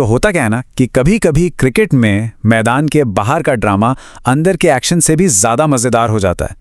तो होता क्या है ना कि कभी कभी क्रिकेट में मैदान के बाहर का ड्रामा अंदर के एक्शन से भी ज़्यादा मज़ेदार हो जाता है।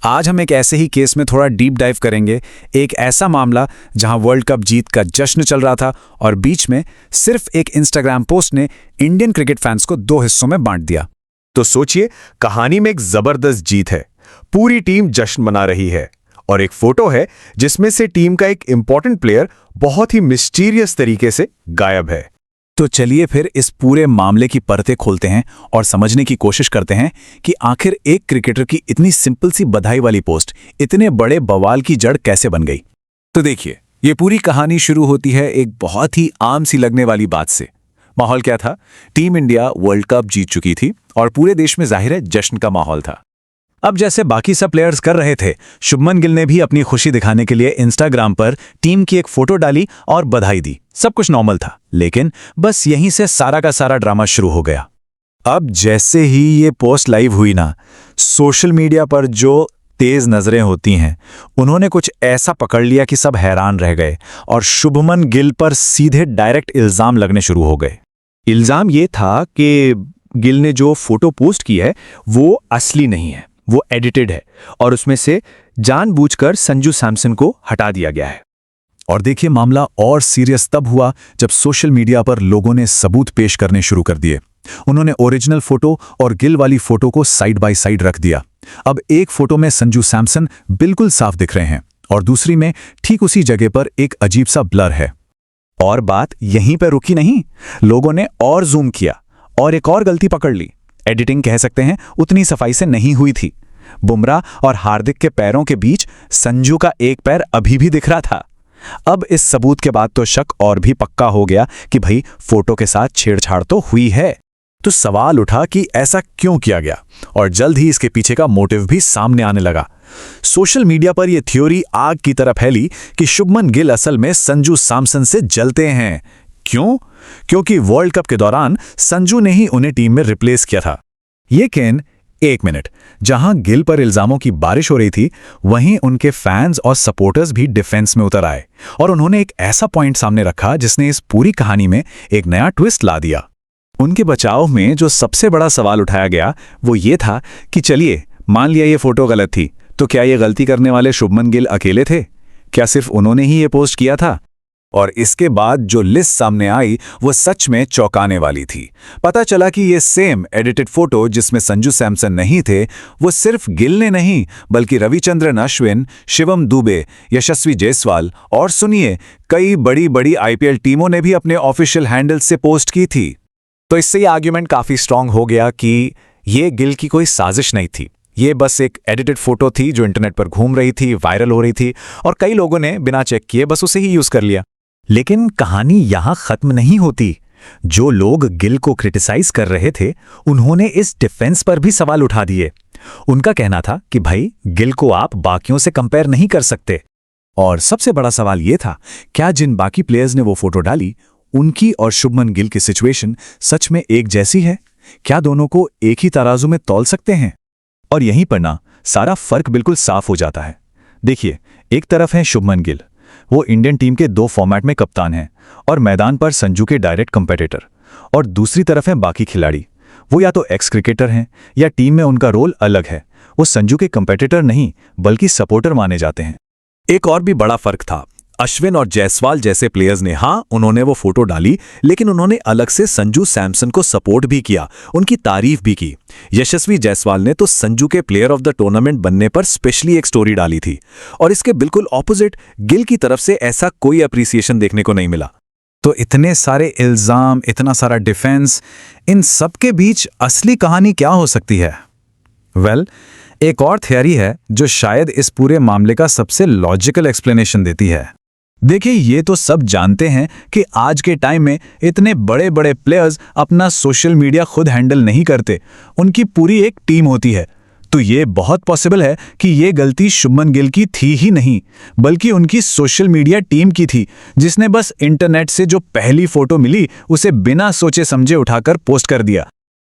आज हम एक ऐसे ही केस में थोड़ा डीप डाइव करेंगे, एक ऐसा मामला जहां वर्ल्ड कप जीत का जश्न चल रहा था और बीच में सिर्फ एक इंस्टाग्राम पोस्ट ने इंडियन क्रिकेट फैंस को दो हिस्सों में बांट दिया। तो सोचिए, कहानी में एक जबरदस्त जीत है, पूरी टीम जश्न मना रही है और एक फोटो है जिसमें से टीम का एक इंपॉर्टेंट प्लेयर बहुत ही मिस्टीरियस तरीके से गायब है। तो चलिए फिर इस पूरे मामले की परतें खोलते हैं और समझने की कोशिश करते हैं कि आखिर एक क्रिकेटर की इतनी सिंपल सी बधाई वाली पोस्ट इतने बड़े बवाल की जड़ कैसे बन गई। तो देखिए, ये पूरी कहानी शुरू होती है एक बहुत ही आम सी लगने वाली बात से। माहौल क्या था? टीम इंडिया वर्ल्ड कप जीत चुकी थी और पूरे देश में जाहिर है जश्न का माहौल था। अब जैसे बाकी सब प्लेयर्स कर रहे थे, शुभमन गिल ने भी अपनी खुशी दिखाने के लिए इंस्टाग्राम पर टीम की एक फोटो डाली और बधाई दी। सब कुछ नॉर्मल था, लेकिन बस यहीं से सारा का सारा ड्रामा शुरू हो गया। अब जैसे ही ये पोस्ट लाइव हुई ना, सोशल मीडिया पर जो तेज नजरें होती हैं, उन्होंने कुछ ऐसा पकड़ लिया कि सब हैरान रह गए और शुभमन गिल पर सीधे डायरेक्ट इल्जाम लगने शुरू हो गए। इल्जाम ये था कि गिल ने जो फोटो पोस्ट की है वो असली नहीं है, वो एडिटेड है और उसमें से जानबूझकर संजू सैमसन को हटा दिया गया है। और देखिए, मामला और सीरियस तब हुआ जब सोशल मीडिया पर लोगों ने सबूत पेश करने शुरू कर दिए। उन्होंने ओरिजिनल फोटो और गिल वाली फोटो को साइड बाय साइड रख दिया। अब एक फोटो में संजू सैमसन बिल्कुल साफ दिख रहे हैं और दूसरी में ठीक उसी जगह पर एक अजीब सा ब्लर है। और बात यहीं पर रुकी नहीं, लोगों ने और जूम किया और एक और गलती पकड़ ली। एडिटिंग कह सकते हैं, उतनी सफाई से नहीं हुई थी। बुमराह और हार्दिक के पैरों के बीच संजू का एक पैर अभी भी दिख रहा था। अब इस सबूत के बाद तो शक और भी पक्का हो गया कि भाई फोटो के साथ छेड़छाड़ तो हुई है। तो सवाल उठा कि ऐसा क्यों किया गया और जल्द ही इसके पीछे का मोटिव भी सामने आने लगा। सोशल मीडिया पर यह थ्योरी आग की तरह फैली कि शुभमन गिल असल में संजू सैमसन से जलते हैं। क्यों? क्योंकि वर्ल्ड कप के दौरान संजू ने ही उन्हें टीम में रिप्लेस किया था। लेकिन एक मिनट, जहां गिल पर इल्जामों की बारिश हो रही थी, वहीं उनके फैंस और सपोर्टर्स भी डिफेंस में उतर आए और उन्होंने एक ऐसा पॉइंट सामने रखा जिसने इस पूरी कहानी में एक नया ट्विस्ट ला दिया। उनके बचाव में जो सबसे बड़ा सवाल उठाया गया वो ये था कि चलिए, मान लिया ये फोटो गलत थी, तो क्या ये गलती करने वाले शुभमन गिल अकेले थे? क्या सिर्फ उन्होंने ही ये पोस्ट किया था? और इसके बाद जो लिस्ट सामने आई वो सच में चौंकाने वाली थी। पता चला कि ये सेम एडिटेड फोटो जिसमें संजू सैमसन नहीं थे, वो सिर्फ गिल ने नहीं बल्कि रविचंद्रन अश्विन, शिवम दुबे, यशस्वी जायसवाल और सुनिए, कई बड़ी बड़ी आईपीएल टीमों ने भी अपने ऑफिशियल हैंडल से पोस्ट की थी। तो इससे ये आर्ग्यूमेंट काफी स्ट्रांग हो गया कि ये गिल की कोई साजिश नहीं थी, ये बस एक एडिटेड फोटो थी जो इंटरनेट पर घूम रही थी, वायरल हो रही थी और कई लोगों ने बिना चेक किए बस उसे ही यूज कर लिया। लेकिन कहानी यहां खत्म नहीं होती। जो लोग गिल को क्रिटिसाइज कर रहे थे, उन्होंने इस डिफेंस पर भी सवाल उठा दिए। उनका कहना था कि भाई, गिल को आप बाकियों से कंपेयर नहीं कर सकते। और सबसे बड़ा सवाल यह था, क्या जिन बाकी प्लेयर्स ने वो फोटो डाली, उनकी और शुभमन गिल की सिचुएशन सच में एक जैसी है? क्या दोनों को एक ही तराजू में तौल सकते हैं? और यहीं पर ना सारा फर्क बिल्कुल साफ हो जाता है। देखिए, एक तरफ है शुभमन गिल, वो इंडियन टीम के 2 फॉर्मेट में कप्तान हैं और मैदान पर संजू के डायरेक्ट कंपेटिटर। और दूसरी तरफ हैं बाकी खिलाड़ी, वो या तो एक्स क्रिकेटर हैं या टीम में उनका रोल अलग है। वो संजू के कंपेटिटर नहीं बल्कि सपोर्टर माने जाते हैं। एक और भी बड़ा फर्क था, अश्विन और जायसवाल जैसे प्लेयर्स ने, हाँ, उन्होंने वो फोटो डाली, लेकिन उन्होंने अलग से संजू सैमसन को सपोर्ट भी किया, उनकी तारीफ भी की। यशस्वी जायसवाल ने तो संजू के प्लेयर ऑफ द टूर्नामेंट बनने पर स्पेशली एक स्टोरी डाली थी और इसके बिल्कुल ऑपोजिट गिल की तरफ से ऐसा कोई अप्रिसिएशन देखने को नहीं मिला। तो इतने सारे इल्जाम, इतना सारा डिफेंस, इन सब के बीच असली कहानी क्या हो सकती है? वेल, एक और थियरी है जो शायद इस पूरे मामले का सबसे लॉजिकल एक्सप्लेनेशन देती है। देखिए, ये तो सब जानते हैं कि आज के टाइम में इतने बड़े बड़े प्लेयर्स अपना सोशल मीडिया खुद हैंडल नहीं करते, उनकी पूरी एक टीम होती है। तो ये बहुत पॉसिबल है कि ये गलती शुभमन गिल की थी ही नहीं बल्कि उनकी सोशल मीडिया टीम की थी, जिसने बस इंटरनेट से जो पहली फोटो मिली उसे बिना सोचे समझे उठाकर पोस्ट कर दिया।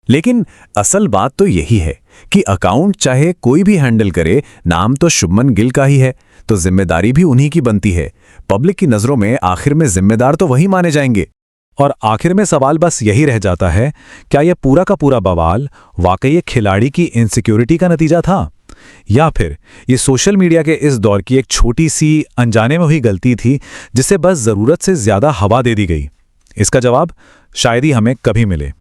लेकिन असल बात तो यही है कि अकाउंट चाहे कोई भी हैंडल करे, नाम तो शुभमन गिल का ही है, तो जिम्मेदारी भी उन्हीं की बनती है। पब्लिक की नजरों में आखिर में जिम्मेदार तो वही माने जाएंगे। और आखिर में सवाल बस यही रह जाता है, क्या यह पूरा का पूरा बवाल वाकई एक खिलाड़ी की इनसिक्योरिटी का नतीजा था, या फिर ये सोशल मीडिया के इस दौर की एक छोटी सी अनजाने में हुई गलती थी जिसे बस जरूरत से ज्यादा हवा दे दी गई? इसका जवाब शायद ही हमें कभी मिले।